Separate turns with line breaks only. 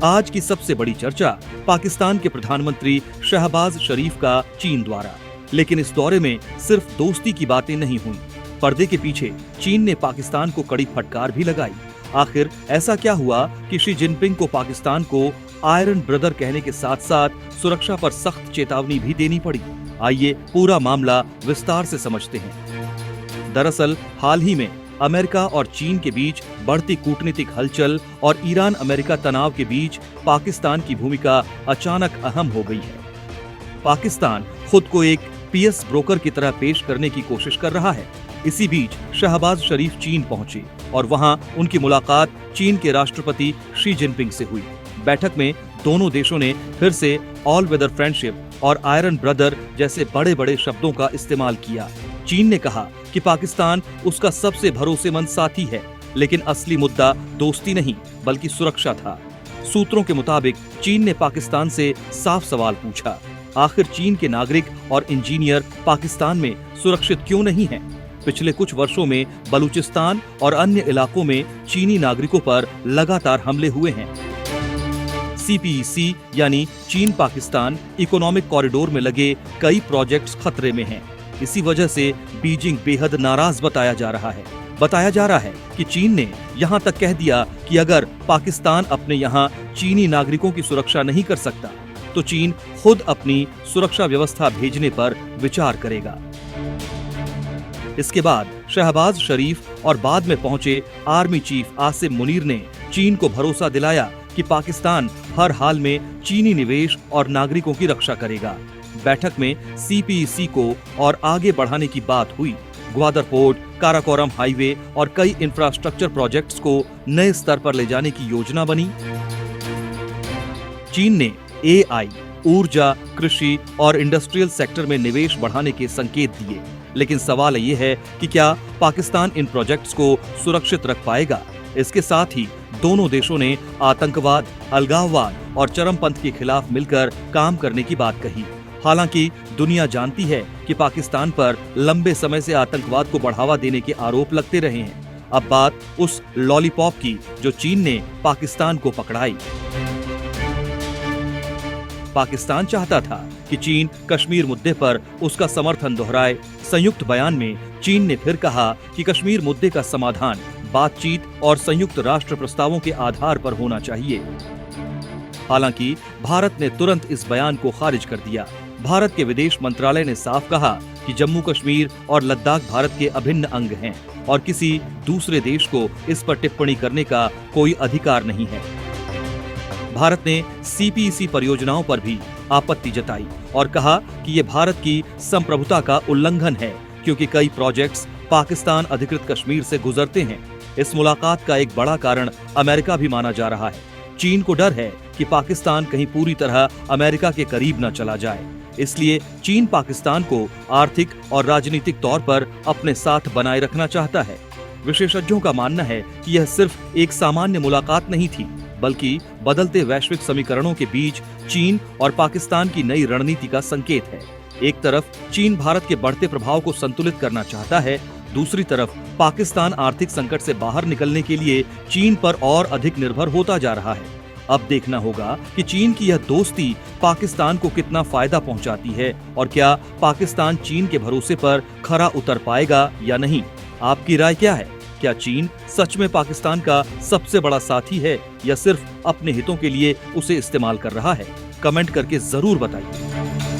आज की सबसे बड़ी चर्चा पाकिस्तान के प्रधानमंत्री शहबाज शरीफ का चीन दौरा। लेकिन इस दौरे में सिर्फ दोस्ती की बातें नहीं हुई। पर्दे के पीछे चीन ने पाकिस्तान को कड़ी फटकार भी लगाई। आखिर ऐसा क्या हुआ कि शी जिनपिंग को पाकिस्तान को आयरन ब्रदर कहने के साथ साथ सुरक्षा पर सख्त चेतावनी भी देनी पड़ी? आइए पूरा मामला विस्तार से समझते हैं। दरअसल हाल ही में अमेरिका और चीन के बीच बढ़ती कूटनीतिक हलचल और ईरान अमेरिका तनाव के बीच पाकिस्तान की भूमिका अचानक अहम हो गई है। पाकिस्तान खुद को एक पीएस ब्रोकर की तरह पेश करने की कोशिश कर रहा है। इसी बीच शहबाज शरीफ चीन पहुंचे और वहां उनकी मुलाकात चीन के राष्ट्रपति शी जिनपिंग से हुई। बैठक में दोनों देशों ने फिर से ऑल वेदर फ्रेंडशिप और आयरन ब्रदर जैसे बड़े बड़े शब्दों का इस्तेमाल किया। चीन ने कहा कि पाकिस्तान उसका सबसे भरोसेमंद साथी है, लेकिन असली मुद्दा दोस्ती नहीं बल्कि सुरक्षा था। सूत्रों के मुताबिक चीन ने पाकिस्तान से साफ सवाल पूछा, आखिर चीन के नागरिक और इंजीनियर पाकिस्तान में सुरक्षित क्यों नहीं हैं? पिछले कुछ वर्षों में बलूचिस्तान और अन्य इलाकों में चीनी नागरिकों पर लगातार हमले हुए हैं। सीपीईसी यानी चीन पाकिस्तान इकोनॉमिक कॉरिडोर में लगे कई प्रोजेक्ट्स खतरे में हैं। इसी वजह से बीजिंग बेहद नाराज बताया जा रहा है कि चीन ने यहां तक कह दिया कि अगर पाकिस्तान अपने यहां चीनी नागरिकों की सुरक्षा नहीं कर सकता तो चीन खुद अपनी सुरक्षा व्यवस्था भेजने पर विचार करेगा। इसके बाद शहबाज शरीफ और बाद में पहुंचे आर्मी चीफ आसिम मुनीर ने चीन को भरोसा दिलाया कि पाकिस्तान हर हाल में चीनी निवेश और नागरिकों की रक्षा करेगा। बैठक में सीपीईसी को और आगे बढ़ाने की बात हुई। ग्वादर पोर्ट, काराकोरम हाईवे और कई इंफ्रास्ट्रक्चर प्रोजेक्ट्स को नए स्तर पर ले जाने की योजना बनी। चीन ने एआई, ऊर्जा, कृषि और इंडस्ट्रियल सेक्टर में निवेश बढ़ाने के संकेत दिए। लेकिन सवाल ये है कि क्या पाकिस्तान इन प्रोजेक्ट्स को सुरक्षित रख पाएगा? इसके साथ ही दोनों देशों ने आतंकवाद, अलगाववाद और चरमपंथ के खिलाफ मिलकर काम करने की बात कही। हालांकि दुनिया जानती है कि पाकिस्तान पर लंबे समय से आतंकवाद को बढ़ावा देने के आरोप लगते रहे हैं। अब बात उस लॉलीपॉप की जो चीन ने पाकिस्तान को पकड़ाई। पाकिस्तान चाहता था कि चीन कश्मीर मुद्दे पर उसका समर्थन दोहराए। संयुक्त बयान में चीन ने फिर कहा कि कश्मीर मुद्दे का समाधान बातचीत और संयुक्त राष्ट्र प्रस्तावों के आधार पर होना चाहिए। हालांकि भारत ने तुरंत इस बयान को खारिज कर दिया। भारत के विदेश मंत्रालय ने साफ कहा कि जम्मू कश्मीर और लद्दाख भारत के अभिन्न अंग हैं और किसी दूसरे देश को इस पर टिप्पणी करने का कोई अधिकार नहीं है। भारत ने सीपीईसी परियोजनाओं पर भी आपत्ति जताई और कहा कि ये भारत की संप्रभुता का उल्लंघन है, क्योंकि कई प्रोजेक्ट्स पाकिस्तान अधिकृत कश्मीर से गुजरते हैं। इस मुलाकात का एक बड़ा कारण अमेरिका भी माना जा रहा है। चीन को डर है कि पाकिस्तान कहीं पूरी तरह अमेरिका के करीब न चला जाए, इसलिए चीन पाकिस्तान को आर्थिक और राजनीतिक तौर पर अपने साथ बनाए रखना चाहता है। विशेषज्ञों का मानना है कि यह सिर्फ एक सामान्य मुलाकात नहीं थी, बल्कि बदलते वैश्विक समीकरणों के बीच चीन और पाकिस्तान की नई रणनीति का संकेत है। एक तरफ चीन भारत के बढ़ते प्रभाव को संतुलित करना चाहता है, दूसरी तरफ पाकिस्तान आर्थिक संकट से बाहर निकलने के लिए चीन पर और अधिक निर्भर होता जा रहा है। अब देखना होगा कि चीन की यह दोस्ती पाकिस्तान को कितना फायदा पहुंचाती है और क्या पाकिस्तान चीन के भरोसे पर खरा उतर पाएगा या नहीं। आपकी राय क्या है? क्या चीन सच में पाकिस्तान का सबसे बड़ा साथी है या सिर्फ अपने हितों के लिए उसे इस्तेमाल कर रहा है? कमेंट करके जरूर बताइए।